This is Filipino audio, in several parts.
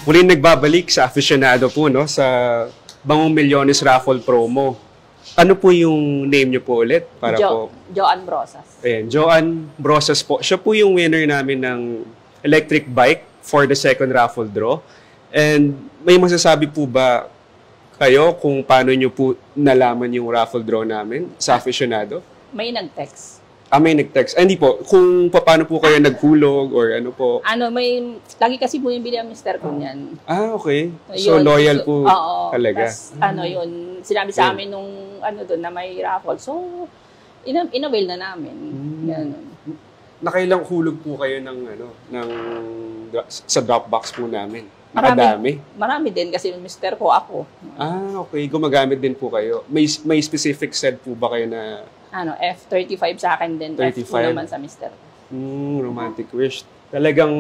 Muling nagbabalik sa aficionado po, no, sa Bangong Milyones Raffle Promo. Ano po yung name niyo po ulit? Para po. Joan Brosas. Ayan, Joan Brosas po. Siya po yung winner namin ng electric bike for the second raffle draw. And may masasabi po ba kayo kung paano niyo po nalaman yung raffle draw namin sa aficionado? May nag-text. May nag-text. Hindi po. Kung paano po kayo naghulog or ano po? Lagi kasi po yung bili ang mister ko niyan. Okay. So, loyal po oo, talaga. Tas, yun, sinabi sa amin nung doon na may raffle. So, in-avail na namin. Ganun. Nakailang hulog po kayo sa Dropbox po namin? Nakadami? Marami din kasi yung mister ko, ako. Okay. Gumagamit din po kayo. May specific set po ba kayo na F35 sa akin din. 35? F2 naman sa mister. Romantic Wish. Talagang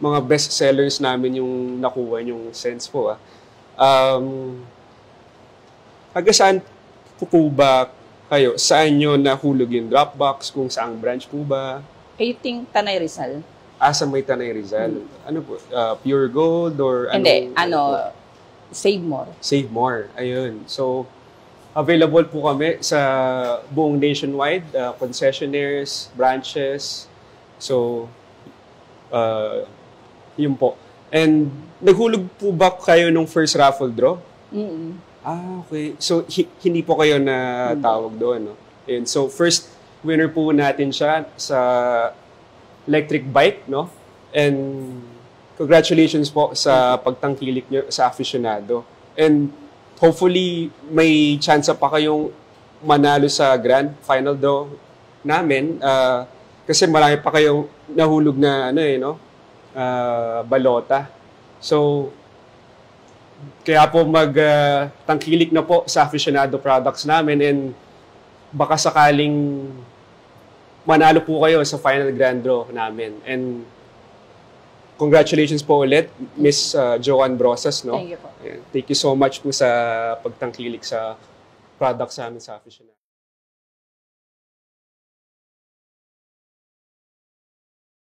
mga best sellers namin yung nakuha yung sense po. Taga saan po ba kayo? Saan nyo nahulog yung Dropbox? Kung saang branch po ba? I think Tanay Rizal. Sa may Tanay Rizal. Ano po? Pure Gold or ano? Hindi, Save More. Save More. Ayun. So, available po kami sa buong nationwide, concessionaires, branches. So, yun po. And naghulog po ba kayo nung first raffle draw? Okay. So, hindi po kayo na tawag doon, no? And so, first winner po natin siya sa electric bike, no? And congratulations po sa pagtangkilik niyo sa aficionado. And hopefully, may chance pa kayong manalo sa grand final draw namin. Kasi marami pa kayong nahulog na balota. So, kaya po magtangkilik na po sa aficionado products namin and baka sakaling manalo po kayo sa final grand draw namin. And congratulations po ulit, Miss Joan Brosas, no? Thank you po. Thank you so much po sa pagtangkilik sa products namin sa aficionado.